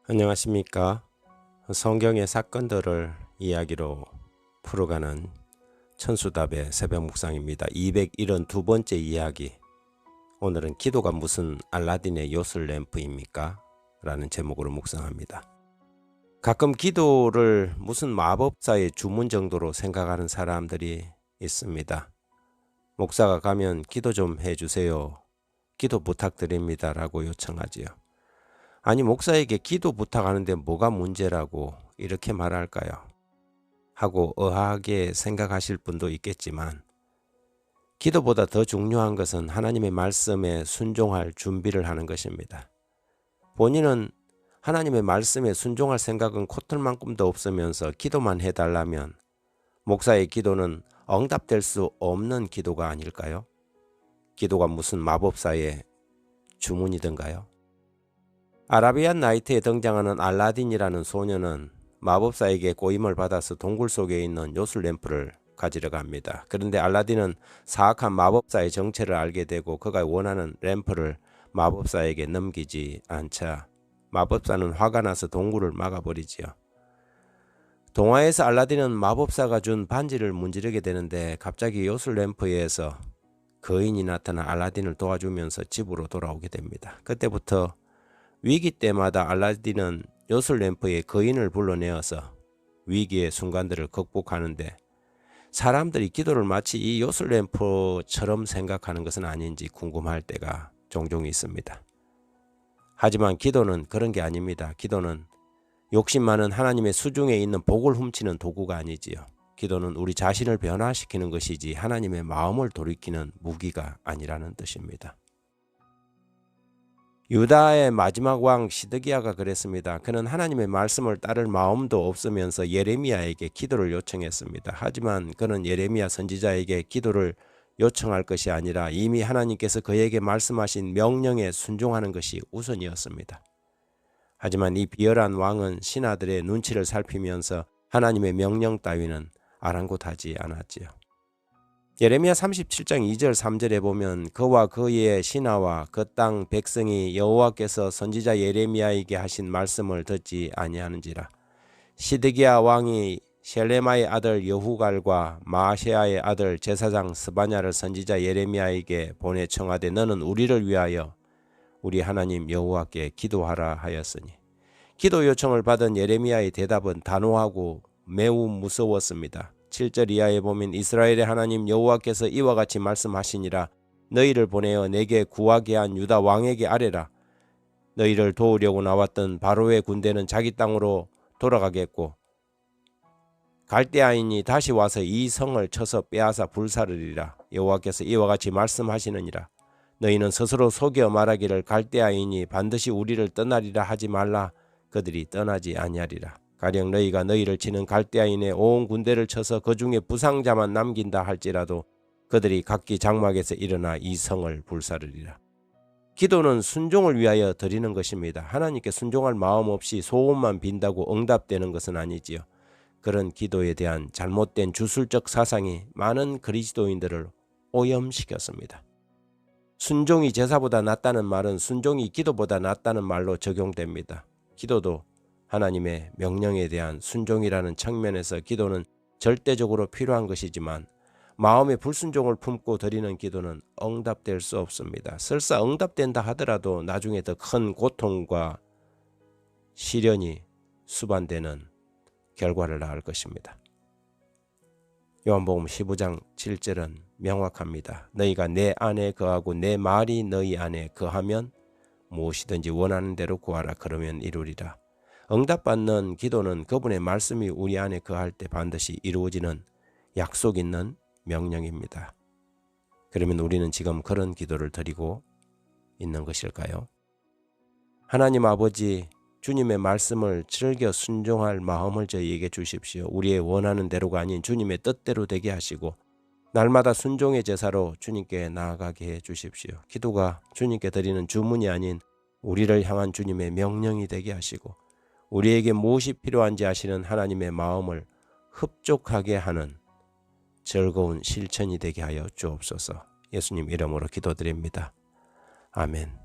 안녕하십니까. 성경의 사건들을 이야기로 풀어가는 천수답의 새벽 묵상입니다. 272번째 이야기. 오늘은 기도가 무슨 알라딘의 요술 램프입니까? 라는 제목으로 묵상합니다. 가끔 기도를 무슨 마법사의 주문 정도로 생각하는 사람들이 있습니다. 목사가 가면 기도 좀 해주세요. 기도 부탁드립니다. 라고 요청하지요. 아니, 목사에게 기도 부탁하는데 뭐가 문제라고 이렇게 말할까요? 하고 의아하게 생각하실 분도 있겠지만, 기도보다 더 중요한 것은 하나님의 말씀에 순종할 준비를 하는 것입니다. 본인은 하나님의 말씀에 순종할 생각은 코털만큼도 없으면서 기도만 해달라면 목사의 기도는 응답될 수 없는 기도가 아닐까요? 기도가 무슨 마법사의 주문이던가요? 아라비안 나이트에 등장하는 알라딘이라는 소녀는 마법사에게 꼬임을 받아서 동굴 속에 있는 요술 램프를 가지러 갑니다. 그런데 알라딘은 사악한 마법사의 정체를 알게 되고 그가 원하는 램프를 마법사에게 넘기지 않자 마법사는 화가 나서 동굴을 막아버리지요. 동화에서 알라딘은 마법사가 준 반지를 문지르게 되는데 갑자기 요술 램프에서 거인이 나타나 알라딘을 도와주면서 집으로 돌아오게 됩니다. 그때부터 위기 때마다 알라딘은 요술 램프에 거인을 불러내어서 위기의 순간들을 극복하는데, 사람들이 기도를 마치 이 요술 램프처럼 생각하는 것은 아닌지 궁금할 때가 종종 있습니다. 하지만 기도는 그런 게 아닙니다. 기도는 욕심 많은 하나님의 수중에 있는 복을 훔치는 도구가 아니지요. 기도는 우리 자신을 변화시키는 것이지 하나님의 마음을 돌이키는 무기가 아니라는 뜻입니다. 유다의 마지막 왕 시드기야가 그랬습니다. 그는 하나님의 말씀을 따를 마음도 없으면서 예레미야에게 기도를 요청했습니다. 하지만 그는 예레미야 선지자에게 기도를 요청할 것이 아니라 이미 하나님께서 그에게 말씀하신 명령에 순종하는 것이 우선이었습니다. 하지만 이 비열한 왕은 신하들의 눈치를 살피면서 하나님의 명령 따위는 아랑곳하지 않았지요. 예레미야 37장 2절 3절에 보면 그와 그의 신하와 그 땅 백성이 여호와께서 선지자 예레미야에게 하신 말씀을 듣지 아니하는지라. 시드기야 왕이 셀레마의 아들 여후갈과 마아세야의 아들 제사장 스바냐를 선지자 예레미야에게 보내 청하되 너는 우리를 위하여 우리 하나님 여호와께 기도하라 하였으니, 기도 요청을 받은 예레미야의 대답은 단호하고 매우 무서웠습니다. 7절 이하에 보면 이스라엘의 하나님 여호와께서 이와 같이 말씀하시니라. 너희를 보내어 내게 구하게 한 유다 왕에게 아뢰라. 너희를 도우려고 나왔던 바로의 군대는 자기 땅으로 돌아가겠고 갈대아인이 다시 와서 이 성을 쳐서 빼앗아 불사르리라. 여호와께서 이와 같이 말씀하시느니라. 너희는 스스로 속여 말하기를 갈대아인이 반드시 우리를 떠나리라 하지 말라. 그들이 떠나지 아니하리라. 가령 너희가 너희를 치는 갈대아인의 온 군대를 쳐서 그 중에 부상자만 남긴다 할지라도 그들이 각기 장막에서 일어나 이 성을 불사르리라. 기도는 순종을 위하여 드리는 것입니다. 하나님께 순종할 마음 없이 소원만 빈다고 응답되는 것은 아니지요. 그런 기도에 대한 잘못된 주술적 사상이 많은 그리스도인들을 오염시켰습니다. 순종이 제사보다 낫다는 말은 순종이 기도보다 낫다는 말로 적용됩니다. 기도도 하나님의 명령에 대한 순종이라는 측면에서 기도는 절대적으로 필요한 것이지만 마음의 불순종을 품고 드리는 기도는 응답될 수 없습니다. 설사 응답된다 하더라도 나중에 더 큰 고통과 시련이 수반되는 결과를 낳을 것입니다. 요한복음 15장 7절은 명확합니다. 너희가 내 안에 거하고 내 말이 너희 안에 거하면 무엇이든지 원하는 대로 구하라. 그러면 이루리라. 응답받는 기도는 그분의 말씀이 우리 안에 거할 때 반드시 이루어지는 약속 있는 명령입니다. 그러면 우리는 지금 그런 기도를 드리고 있는 것일까요? 하나님 아버지, 주님의 말씀을 즐겨 순종할 마음을 저희에게 주십시오. 우리의 원하는 대로가 아닌 주님의 뜻대로 되게 하시고 날마다 순종의 제사로 주님께 나아가게 해 주십시오. 기도가 주님께 드리는 주문이 아닌 우리를 향한 주님의 명령이 되게 하시고 우리에게 무엇이 필요한지 아시는 하나님의 마음을 흡족하게 하는 즐거운 실천이 되게 하여 주옵소서. 예수님 이름으로 기도드립니다. 아멘.